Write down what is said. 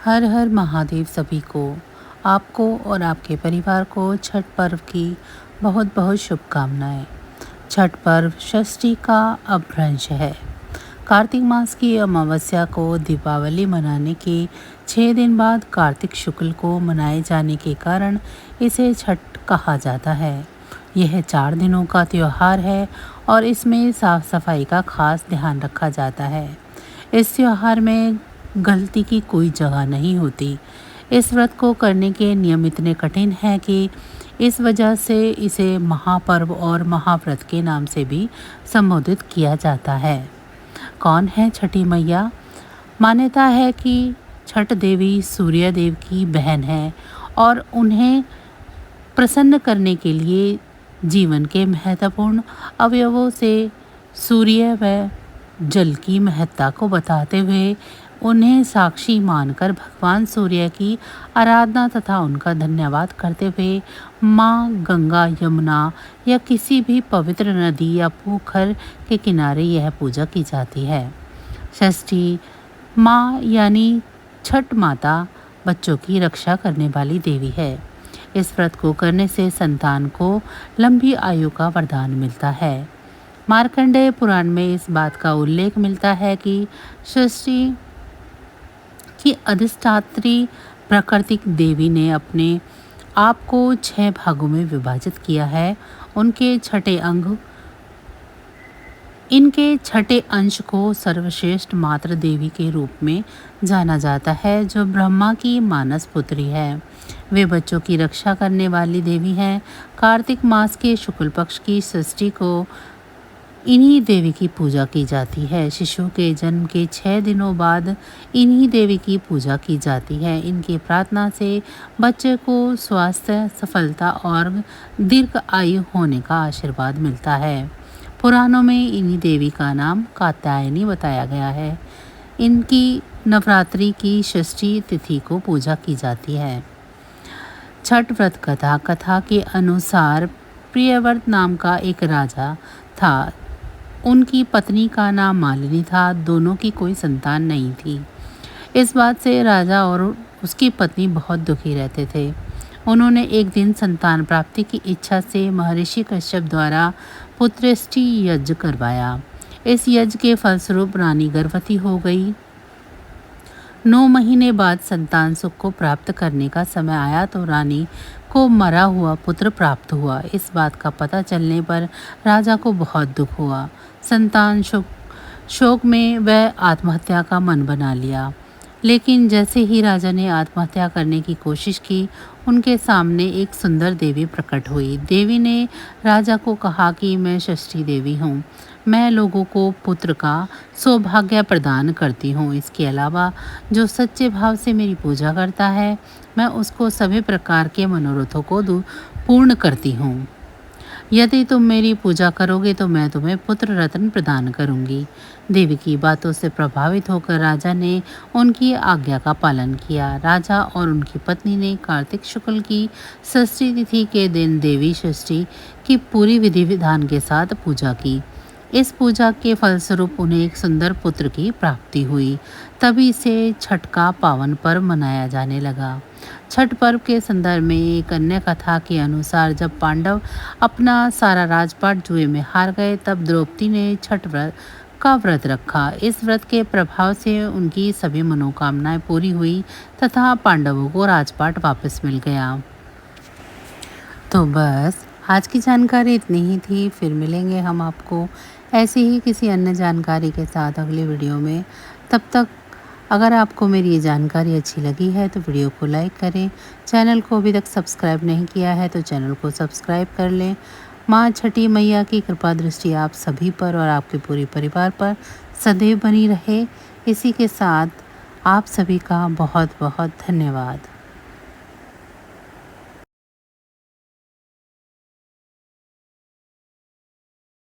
हर हर महादेव सभी को। आपको और आपके परिवार को छठ पर्व की बहुत बहुत शुभकामनाएं। छठ पर्व षष्ठी का अपभ्रंश है। कार्तिक मास की अमावस्या को दीपावली मनाने के 6 दिन बाद कार्तिक शुक्ल को मनाए जाने के कारण इसे छठ कहा जाता है। यह 4 दिनों का त्यौहार है और इसमें साफ सफाई का खास ध्यान रखा जाता है। इस त्यौहार में गलती की कोई जगह नहीं होती। इस व्रत को करने के नियम इतने कठिन हैं कि इस वजह से इसे महापर्व और महाव्रत के नाम से भी संबोधित किया जाता है। कौन है छठी मैया? मान्यता है कि छठ देवी सूर्य देव की बहन है और उन्हें प्रसन्न करने के लिए जीवन के महत्वपूर्ण अवयवों से सूर्य व जल की महत्ता को बताते हुए उन्हें साक्षी मानकर भगवान सूर्य की आराधना तथा उनका धन्यवाद करते हुए माँ गंगा, यमुना या किसी भी पवित्र नदी या पोखर के किनारे यह पूजा की जाती है। षष्ठी माँ यानी छठ माता बच्चों की रक्षा करने वाली देवी है। इस व्रत को करने से संतान को लंबी आयु का वरदान मिलता है। मार्कंडेय पुराण में इस बात का उल्लेख मिलता है कि षष्ठी की अधिष्ठात्री प्राकृतिक देवी ने अपने आप को 6 भागों में विभाजित किया है। इनके छठे अंश को सर्वश्रेष्ठ मातृ देवी के रूप में जाना जाता है, जो ब्रह्मा की मानस पुत्री है। वे बच्चों की रक्षा करने वाली देवी हैं। कार्तिक मास के शुक्ल पक्ष की षष्ठी को इन्हीं देवी की पूजा की जाती है। शिशु के जन्म के 6 दिनों बाद इन्हीं देवी की पूजा की जाती है। इनकी प्रार्थना से बच्चे को स्वास्थ्य, सफलता और दीर्घ आयु होने का आशीर्वाद मिलता है। पुराणों में इन्हीं देवी का नाम कात्यायनी बताया गया है। इनकी नवरात्रि की षष्ठी तिथि को पूजा की जाती है। छठ व्रत कथा के अनुसार प्रियव्रत नाम का एक राजा था। उनकी पत्नी का नाम मालिनी था। दोनों की कोई संतान नहीं थी। इस बात से राजा और उसकी पत्नी बहुत दुखी रहते थे। उन्होंने एक दिन संतान प्राप्ति की इच्छा से महर्षि कश्यप द्वारा पुत्रेष्टि यज्ञ करवाया। इस यज्ञ के फलस्वरूप रानी गर्भवती हो गई। 9 महीने बाद संतान सुख को प्राप्त करने का समय आया तो रानी को मरा हुआ पुत्र प्राप्त हुआ। इस बात का पता चलने पर राजा को बहुत दुख हुआ। संतान शोक में वह आत्महत्या का मन बना लिया। लेकिन जैसे ही राजा ने आत्महत्या करने की कोशिश की, उनके सामने एक सुंदर देवी प्रकट हुई। देवी ने राजा को कहा कि मैं षष्ठी देवी हूँ। मैं लोगों को पुत्र का सौभाग्य प्रदान करती हूँ। इसके अलावा जो सच्चे भाव से मेरी पूजा करता है, मैं उसको सभी प्रकार के मनोरथों को पूर्ण करती हूँ। यदि तुम मेरी पूजा करोगे तो मैं तुम्हें पुत्र रत्न प्रदान करूंगी। देवी की बातों से प्रभावित होकर राजा ने उनकी आज्ञा का पालन किया। राजा और उनकी पत्नी ने कार्तिक शुक्ल की षष्ठी तिथि के दिन देवी षष्ठी की पूरी विधि विधान के साथ पूजा की। इस पूजा के फलस्वरूप उन्हें एक सुंदर पुत्र की प्राप्ति हुई। तभी से छठ का पावन पर्व मनाया जाने लगा। छठ पर्व के संदर्भ में एक अन्य कथा के अनुसार जब पांडव अपना सारा राजपाट जुए में हार गए, तब द्रौपदी ने छठ का व्रत रखा। इस व्रत के प्रभाव से उनकी सभी मनोकामनाएं पूरी हुई तथा पांडवों को राजपाट वापस मिल गया। तो बस आज की जानकारी इतनी ही थी। फिर मिलेंगे हम आपको ऐसी ही किसी अन्य जानकारी के साथ अगली वीडियो में। तब तक अगर आपको मेरी ये जानकारी अच्छी लगी है तो वीडियो को लाइक करें। चैनल को अभी तक सब्सक्राइब नहीं किया है तो चैनल को सब्सक्राइब कर लें। माँ छठी मैया की कृपा दृष्टि आप सभी पर और आपके पूरे परिवार पर सदैव बनी रहे। इसी के साथ आप सभी का बहुत बहुत धन्यवाद।